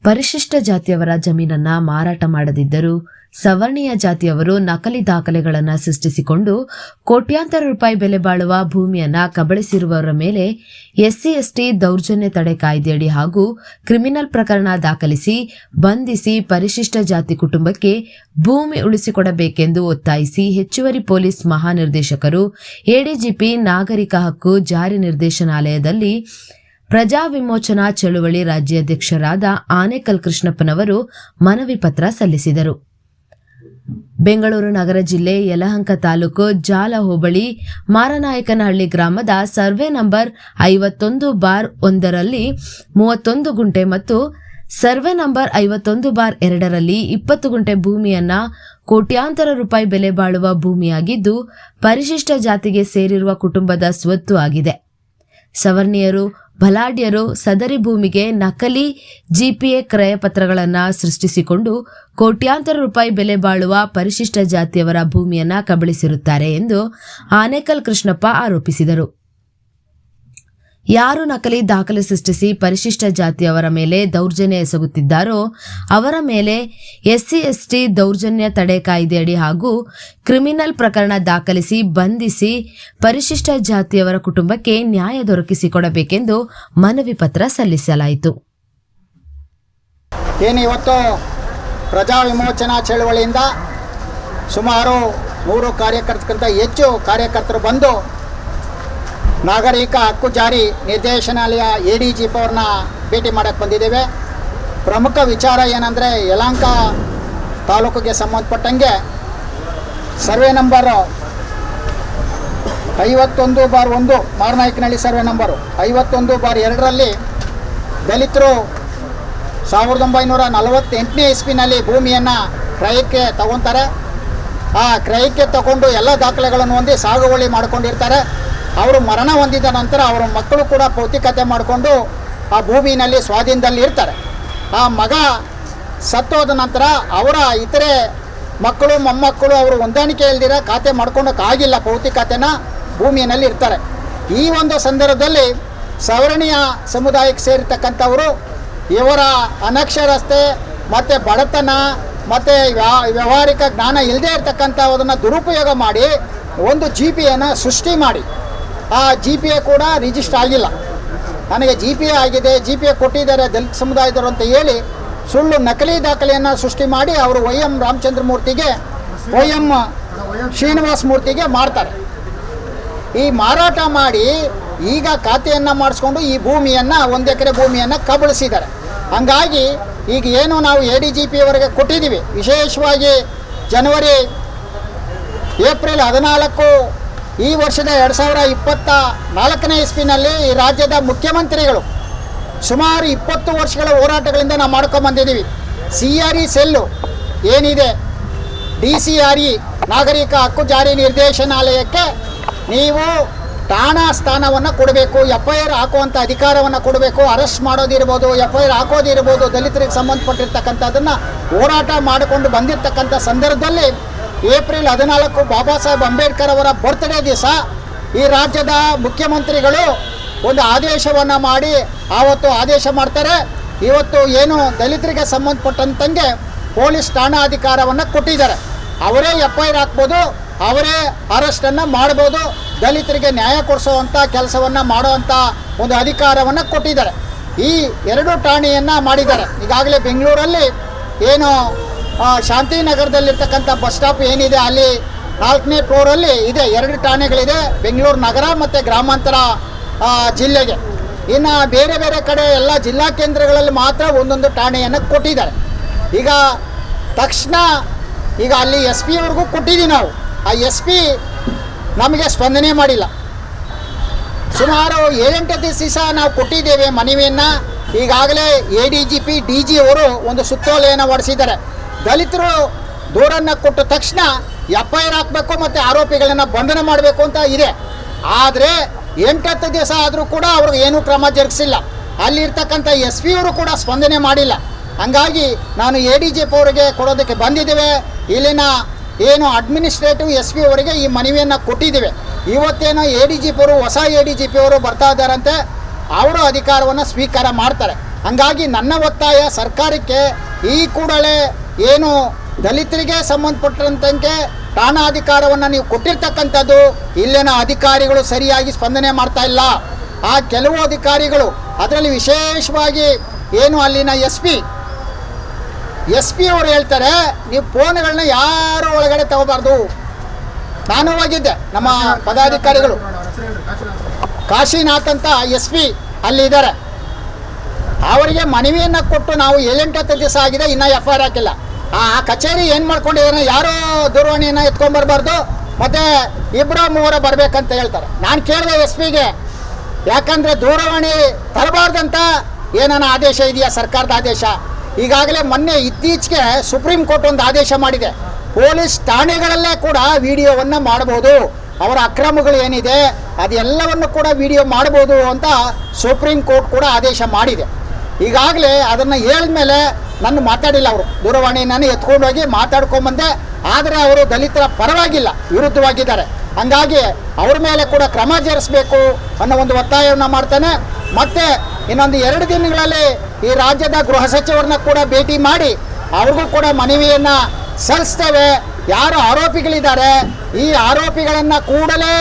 ಪರಿಶಿಷ್ಟ ಜಾತಿಯವರ ಜಮೀನನ್ನ ಮಾರಾಟ ಮಾಡದಿದ್ದರೂ ಸವರ್ಣೀಯ ಜಾತಿಯವರು ನಕಲಿ ದಾಖಲೆಗಳನ್ನು ಸೃಷ್ಟಿಸಿಕೊಂಡು ಕೋಟ್ಯಾಂತರ ರೂಪಾಯಿ ಬೆಲೆ ಬಾಳುವ ಭೂಮಿಯನ್ನ ಕಬಳಿಸಿರುವವರ ಮೇಲೆ ಎಸ್ಸಿ ಎಸ್ಟಿ ದೌರ್ಜನ್ಯ ತಡೆ ಕಾಯ್ದೆಯಡಿ ಹಾಗೂ ಕ್ರಿಮಿನಲ್ ಪ್ರಕರಣ ದಾಖಲಿಸಿ ಬಂಧಿಸಿ ಪರಿಶಿಷ್ಟ ಜಾತಿ ಕುಟುಂಬಕ್ಕೆ ಭೂಮಿ ಉಳಿಸಿಕೊಡಬೇಕೆಂದು ಒತ್ತಾಯಿಸಿ ಹೆಚ್ಚುವರಿ ಪೊಲೀಸ್ ಮಹಾನಿರ್ದೇಶಕರು ಎಡಿಜಿಪಿ ನಾಗರಿಕ ಹಕ್ಕು ಜಾರಿ ನಿರ್ದೇಶನಾಲಯದಲ್ಲಿ ಪ್ರಜಾ ವಿಮೋಚನಾ ಚಳುವಳಿ ರಾಜ್ಯಾಧ್ಯಕ್ಷರಾದ ಆನೇಕಲ್ ಕೃಷ್ಣಪ್ಪನವರು ಮನವಿ ಪತ್ರ ಸಲ್ಲಿಸಿದರು. ಬೆಂಗಳೂರು ನಗರ ಜಿಲ್ಲೆ ಯಲಹಂಕ ತಾಲೂಕು ಜಾಲ ಹೋಬಳಿ ಮಾರನಾಯಕನಹಳ್ಳಿ ಗ್ರಾಮದ ಸರ್ವೆ ನಂಬರ್ 51/1ರಲ್ಲಿ 31 ಗುಂಟೆ ಮತ್ತು ಸರ್ವೆ ನಂಬರ್ 51/2ರಲ್ಲಿ 20 ಗುಂಟೆ ಭೂಮಿಯನ್ನ ಕೋಟ್ಯಾಂತರ ರೂಪಾಯಿ ಬೆಲೆ ಬಾಳುವ ಭೂಮಿಯಾಗಿದ್ದು ಪರಿಶಿಷ್ಟ ಜಾತಿಗೆ ಸೇರಿರುವ ಕುಟುಂಬದ ಸ್ವತ್ತು ಆಗಿದೆ. ಸವರ್ಣೀಯರು ಬಲಾಢ್ಯರು ಸದರಿ ಭೂಮಿಗೆ ನಕಲಿ ಜಿಪಿಎ ಕ್ರಯ ಪತ್ರಗಳನ್ನು ಸೃಷ್ಟಿಸಿಕೊಂಡು ಕೋಟ್ಯಾಂತರ ರೂಪಾಯಿ ಬೆಲೆ ಬಾಳುವ ಪರಿಶಿಷ್ಟ ಜಾತಿಯವರ ಭೂಮಿಯನ್ನ ಕಬಳಿಸಿರುತ್ತಾರೆ ಎಂದು ಆನೇಕಲ್ ಕೃಷ್ಣಪ್ಪ ಆರೋಪಿಸಿದರು. ಯಾರು ನಕಲಿ ದಾಖಲೆ ಸೃಷ್ಟಿಸಿ ಪರಿಶಿಷ್ಟ ಜಾತಿಯವರ ಮೇಲೆ ದೌರ್ಜನ್ಯ ಎಸಗುತ್ತಿದ್ದಾರೋ ಅವರ ಮೇಲೆ ಎಸ್ಸಿ ಎಸ್ಟಿ ದೌರ್ಜನ್ಯ ತಡೆ ಕಾಯ್ದೆಯಡಿ ಹಾಗೂ ಕ್ರಿಮಿನಲ್ ಪ್ರಕರಣ ದಾಖಲಿಸಿ ಬಂಧಿಸಿ ಪರಿಶಿಷ್ಟ ಜಾತಿಯವರ ಕುಟುಂಬಕ್ಕೆ ನ್ಯಾಯ ದೊರಕಿಸಿಕೊಡಬೇಕೆಂದು ಮನವಿ ಪತ್ರ ಸಲ್ಲಿಸಲಾಯಿತು. ಇವತ್ತು ಪ್ರಜಾ ವಿಮೋಚನಾ ಚಳವಳಿಯಿಂದ ಸುಮಾರು 100 ಕಾರ್ಯಕರ್ತಕ್ಕಿಂತ ಹೆಚ್ಚು ಕಾರ್ಯಕರ್ತರು ಬಂದು ನಾಗರಿಕ ಹಕ್ಕು ಜಾರಿ ನಿರ್ದೇಶನಾಲಯ ಎಡಿಜಿಪಿ ಅವ್ರನ್ನ ಭೇಟಿ ಮಾಡೋಕ್ಕೆ ಬಂದಿದ್ದೇವೆ. ಪ್ರಮುಖ ವಿಚಾರ ಏನಂದರೆ ಯಲಹಂಕ ತಾಲೂಕಿಗೆ ಸಂಬಂಧಪಟ್ಟಂಗೆ survey number 51/1 Maranayakanahalli survey number 51/2ರಲ್ಲಿ ದಲಿತರು 1948ನೇ ಇಸ್ವಿನಲ್ಲಿ ಭೂಮಿಯನ್ನು ಕ್ರಯಕ್ಕೆ ತಗೊತಾರೆ. ಆ ಕ್ರಯಕ್ಕೆ ತಗೊಂಡು ಎಲ್ಲ ದಾಖಲೆಗಳನ್ನು ಹೊಂದಿ ಸಾಗುವಳಿ ಮಾಡ್ಕೊಂಡಿರ್ತಾರೆ. ಅವರು ಮರಣ ಹೊಂದಿದ ನಂತರ ಅವರ ಮಕ್ಕಳು ಕೂಡ ಪೌತಿಕತೆ ಮಾಡಿಕೊಂಡು ಆ ಭೂಮಿನಲ್ಲಿ ಸ್ವಾಧೀನದಲ್ಲಿ ಇರ್ತಾರೆ. ಆ ಮಗ ಸತ್ತೋದ ನಂತರ ಅವರ ಇತರೆ ಮಕ್ಕಳು ಮೊಮ್ಮಕ್ಕಳು ಅವರು ಹೊಂದಾಣಿಕೆ ಇಲ್ದಿರ ಖಾತೆ ಮಾಡ್ಕೊಳಕ್ಕಾಗಿಲ್ಲ, ಪೌತಿಕತೆನ ಭೂಮಿಯಲ್ಲಿ ಇರ್ತಾರೆ. ಈ ಒಂದು ಸಂದರ್ಭದಲ್ಲಿ ಸವರ್ಣೀಯ ಸಮುದಾಯಕ್ಕೆ ಸೇರಿರ್ತಕ್ಕಂಥವರು ಇವರ ಅನಕ್ಷರತೆ ಮತ್ತು ಬಡತನ ಮತ್ತು ವ್ಯಾವಹಾರಿಕ ಜ್ಞಾನ ಇಲ್ಲದೆ ಇರತಕ್ಕಂಥದನ್ನು ದುರುಪಯೋಗ ಮಾಡಿ ಒಂದು GPAನ ಸೃಷ್ಟಿ ಮಾಡಿ ಆ GPA ಕೂಡ ರಿಜಿಸ್ಟರ್ ಆಗಿಲ್ಲ. ನನಗೆ GPA ಆಗಿದೆ, GPA ಕೊಟ್ಟಿದ್ದಾರೆ ದಲಿತ ಸಮುದಾಯದವರು ಅಂತ ಹೇಳಿ ಸುಳ್ಳು ನಕಲಿ ದಾಖಲೆಯನ್ನು ಸೃಷ್ಟಿ ಮಾಡಿ ಅವರು YM ರಾಮಚಂದ್ರ ಮೂರ್ತಿಗೆ YM ಶ್ರೀನಿವಾಸ ಮೂರ್ತಿಗೆ ಮಾರ್ತಾರೆ. ಈ ಮಾರಾಟ ಮಾಡಿ ಈಗ ಖಾತೆಯನ್ನು ಮಾಡಿಸ್ಕೊಂಡು ಈ ಭೂಮಿಯನ್ನು 1 ಎಕರೆ ಭೂಮಿಯನ್ನು ಕಬಳಿಸಿದ್ದಾರೆ. ಹಂಗಾಗಿ ಈಗ ಏನು ನಾವು ADGP ಅವರಿಗೆ ಕೊಟ್ಟಿದ್ದೀವಿ, ವಿಶೇಷವಾಗಿ ಏಪ್ರಿಲ್ 14 ಈ ವರ್ಷದ 2024ನೇ ಇಸ್ವಿನಲ್ಲಿ ಈ ರಾಜ್ಯದ ಮುಖ್ಯಮಂತ್ರಿಗಳು ಸುಮಾರು 20 ವರ್ಷಗಳ ಹೋರಾಟಗಳಿಂದ ನಾವು ಮಾಡ್ಕೊಂಬಂದಿದ್ದೀವಿ. CRE ಸೆಲ್ಲು ಏನಿದೆ, DCRE ನಾಗರಿಕ ಹಕ್ಕು ಜಾರಿ ನಿರ್ದೇಶನಾಲಯಕ್ಕೆ ನೀವು ಠಾಣಾ ಸ್ಥಾನವನ್ನು ಕೊಡಬೇಕು, FIR ಹಾಕುವಂಥ ಅಧಿಕಾರವನ್ನು ಕೊಡಬೇಕು. ಅರೆಸ್ಟ್ ಮಾಡೋದಿರ್ಬೋದು, FIR ಹಾಕೋದಿರ್ಬೋದು, ದಲಿತರಿಗೆ ಸಂಬಂಧಪಟ್ಟಿರ್ತಕ್ಕಂಥದ್ದನ್ನು ಹೋರಾಟ ಮಾಡಿಕೊಂಡು ಬಂದಿರತಕ್ಕಂಥ ಸಂದರ್ಭದಲ್ಲಿ ಏಪ್ರಿಲ್ 14 ಬಾಬಾ ಸಾಹೇಬ್ ಅಂಬೇಡ್ಕರ್ ಅವರ ಬರ್ತ್ಡೇ ದಿವಸ ಈ ರಾಜ್ಯದ ಮುಖ್ಯಮಂತ್ರಿಗಳು ಒಂದು ಆದೇಶವನ್ನು ಮಾಡಿ ಆವತ್ತು ಆದೇಶ ಮಾಡ್ತಾರೆ. ಇವತ್ತು ಏನು ದಲಿತರಿಗೆ ಸಂಬಂಧಪಟ್ಟಂಗೆ ಪೊಲೀಸ್ ಠಾಣಾ ಅಧಿಕಾರವನ್ನು ಕೊಟ್ಟಿದ್ದಾರೆ. ಅವರೇ FIR ಹಾಕ್ಬೋದು, ಅವರೇ ಅರೆಸ್ಟನ್ನು ಮಾಡ್ಬೋದು, ದಲಿತರಿಗೆ ನ್ಯಾಯ ಕೊಡಿಸೋವಂಥ ಕೆಲಸವನ್ನು ಮಾಡೋವಂಥ ಒಂದು ಅಧಿಕಾರವನ್ನು ಕೊಟ್ಟಿದ್ದಾರೆ. ಈ 2 ಠಾಣೆಯನ್ನು ಮಾಡಿದ್ದಾರೆ. ಈಗಾಗಲೇ ಬೆಂಗಳೂರಲ್ಲಿ ಏನು ಶಾಂತಿನಗರದಲ್ಲಿರ್ತಕ್ಕಂಥ ಬಸ್ ಸ್ಟಾಪ್ ಏನಿದೆ ಅಲ್ಲಿ 4ನೇ ಫ್ಲೋರಲ್ಲಿ ಇದೆ, 2 ಠಾಣೆಗಳಿದೆ ಬೆಂಗಳೂರು ನಗರ ಮತ್ತು ಗ್ರಾಮಾಂತರ ಜಿಲ್ಲೆಗೆ. ಇನ್ನು ಬೇರೆ ಬೇರೆ ಕಡೆ ಎಲ್ಲ ಜಿಲ್ಲಾ ಕೇಂದ್ರಗಳಲ್ಲಿ ಮಾತ್ರ ಒಂದೊಂದು ಠಾಣೆಯನ್ನು ಕೊಟ್ಟಿದ್ದಾರೆ. ಈಗ ತಕ್ಷಣ ಈಗ ಅಲ್ಲಿ SP ಅವ್ರಿಗೂ ಕೊಟ್ಟಿದ್ದೀವಿ ನಾವು. ಆ SP ನಮಗೆ ಸ್ಪಂದನೆ ಮಾಡಿಲ್ಲ. ಸುಮಾರು 7-8 ದಿವಸ ನಾವು ಕೊಟ್ಟಿದ್ದೇವೆ ಮನವಿಯನ್ನು. ಈಗಾಗಲೇ ADGP DG ಅವರು ಒಂದು ಸುತ್ತೋಲೆಯನ್ನು ಹೊರಡಿಸಿದ್ದಾರೆ. ದಲಿತರು ದೂರನ್ನು ಕೊಟ್ಟ ತಕ್ಷಣ FIR ಹಾಕಬೇಕು ಮತ್ತು ಆರೋಪಿಗಳನ್ನು ಬಂಧನ ಮಾಡಬೇಕು ಅಂತ ಇದೆ. ಆದರೆ 8-10 ದಿವಸ ಆದರೂ ಕೂಡ ಅವ್ರಿಗೆ ಏನೂ ಕ್ರಮ ಜರುಗಿಸಿಲ್ಲ. ಅಲ್ಲಿರ್ತಕ್ಕಂಥ SP ಅವರು ಕೂಡ ಸ್ಪಂದನೆ ಮಾಡಿಲ್ಲ. ಹಂಗಾಗಿ ನಾನು ADGP ಅವರಿಗೆ ಕೊಡೋದಕ್ಕೆ ಬಂದಿದ್ದೇವೆ. ಇಲ್ಲಿನ ಏನು ಅಡ್ಮಿನಿಸ್ಟ್ರೇಟಿವ್ SP ಅವರಿಗೆ ಈ ಮನವಿಯನ್ನು ಕೊಟ್ಟಿದ್ದೇವೆ. ಇವತ್ತೇನೋ ADGP ಅವರು ಹೊಸ ADGP ಅವರು ಬರ್ತಾ ಇದ್ದಾರಂತೆ, ಅವರು ಅಧಿಕಾರವನ್ನು ಸ್ವೀಕಾರ ಮಾಡ್ತಾರೆ. ಹಂಗಾಗಿ ನನ್ನ ಒತ್ತಾಯ ಸರ್ಕಾರಕ್ಕೆ ಈ ಕೂಡಲೇ ಏನು ದಲಿತರಿಗೆ ಸಂಬಂಧಪಟ್ಟಂತೆ ಠಾಣಾಧಿಕಾರವನ್ನು ನೀವು ಕೊಟ್ಟಿರ್ತಕ್ಕಂಥದ್ದು ಇಲ್ಲಿನ ಅಧಿಕಾರಿಗಳು ಸರಿಯಾಗಿ ಸ್ಪಂದನೆ ಮಾಡ್ತಾ ಇಲ್ಲ. ಆ ಕೆಲವು ಅಧಿಕಾರಿಗಳು, ಅದರಲ್ಲಿ ವಿಶೇಷವಾಗಿ ಏನು ಅಲ್ಲಿನ ಎಸ್ ಪಿ ಅವರು ಹೇಳ್ತಾರೆ, ನೀವು ಫೋನ್ಗಳನ್ನ ಯಾರು ಒಳಗಡೆ ತಗೋಬಾರ್ದು. ನಾನು ಹೋಗಿದ್ದೆ, ನಮ್ಮ ಪದಾಧಿಕಾರಿಗಳು ಕಾಶಿನಾಥ್ ಅಂತ ಎಸ್ ಪಿ ಅಲ್ಲಿ ಇದ್ದಾರೆ, ಅವರಿಗೆ ಮನವಿಯನ್ನು ಕೊಟ್ಟು ನಾವು 7-8 ದಿವಸ ಆಗಿದೆ, ಇನ್ನೂ FIR ಹಾಕಿಲ್ಲ. ಆ ಕಚೇರಿ ಏನು ಮಾಡ್ಕೊಂಡಿದ್ದಾರೆ, ಯಾರೋ ದೂರವಾಣಿಯನ್ನು ಎತ್ಕೊಂಡ್ಬರ್ಬಾರ್ದು, ಮತ್ತು 2-3 ಬರಬೇಕಂತ ಹೇಳ್ತಾರೆ. ನಾನು ಕೇಳಿದೆ ಎಸ್ ಪಿಗೆ, ಯಾಕಂದರೆ ದೂರವಾಣಿ ತರಬಾರ್ದಂತ ಏನಾನ ಆದೇಶ ಇದೆಯಾ, ಸರ್ಕಾರದ ಆದೇಶ? ಈಗಾಗಲೇ ಮೊನ್ನೆ ಇತ್ತೀಚೆಗೆ ಸುಪ್ರೀಂ ಕೋರ್ಟ್ ಒಂದು ಆದೇಶ ಮಾಡಿದೆ, ಪೊಲೀಸ್ ಠಾಣೆಗಳಲ್ಲೇ ಕೂಡ ವಿಡಿಯೋವನ್ನು ಮಾಡ್ಬೋದು, ಅವರ ಅಕ್ರಮಗಳು ಏನಿದೆ ಅದೆಲ್ಲವನ್ನು ಕೂಡ ವಿಡಿಯೋ ಮಾಡ್ಬೋದು ಅಂತ ಸುಪ್ರೀಂ ಕೋರ್ಟ್ ಕೂಡ ಆದೇಶ ಮಾಡಿದೆ. ಈಗಾಗಲೇ ಅದನ್ನು ಹೇಳಿದ್ಮೇಲೆ ನನ್ನ ಮಾತಾಡಿಲ್ಲ, ಅವರು ದೂರವಾಣಿ ನಾನು ಎತ್ಕೊಂಡೋಗಿ ಮಾತಾಡ್ಕೊಂಬಂದೆ, ಆದರೆ ಅವರು ದಲಿತರ ಪರವಾಗಿಲ್ಲ, ವಿರುದ್ಧವಾಗಿದ್ದಾರೆ. ಹಂಗಾಗಿ ಅವ್ರ ಮೇಲೆ ಕೂಡ ಕ್ರಮ ಜರುಗಿಸಬೇಕು ಅನ್ನೋ ಒಂದು ಒತ್ತಾಯವನ್ನು ಮಾಡ್ತಾನೆ. ಮತ್ತು ಇನ್ನೊಂದು 2 ದಿನಗಳಲ್ಲಿ ಈ ರಾಜ್ಯದ ಗೃಹ ಸಚಿವರನ್ನ ಕೂಡ ಭೇಟಿ ಮಾಡಿ ಅವ್ರಿಗೂ ಕೂಡ ಮನವಿಯನ್ನು ಸಲ್ಲಿಸ್ತೇವೆ. ಯಾರು ಆರೋಪಿಗಳಿದ್ದಾರೆ, ಈ ಆರೋಪಿಗಳನ್ನು ಕೂಡಲೇ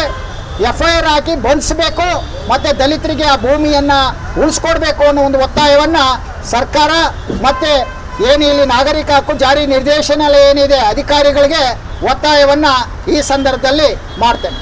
FIR ಹಾಕಿ ಬಂಧಿಸಬೇಕು, ಮತ್ತು ದಲಿತರಿಗೆ ಆ ಭೂಮಿಯನ್ನು ಉಳಿಸ್ಕೊಡ್ಬೇಕು ಅನ್ನೋ ಒಂದು ಒತ್ತಾಯವನ್ನು ಸರ್ಕಾರ ಮತ್ತು ಏನು ಇಲ್ಲಿ ನಾಗರಿಕ ಹಕ್ಕು ಜಾರಿ ನಿರ್ದೇಶನಾಲಯ ಏನಿದೆ ಅಧಿಕಾರಿಗಳಿಗೆ ಒತ್ತಾಯವನ್ನು ಈ ಸಂದರ್ಭದಲ್ಲಿ ಮಾಡ್ತೇನೆ.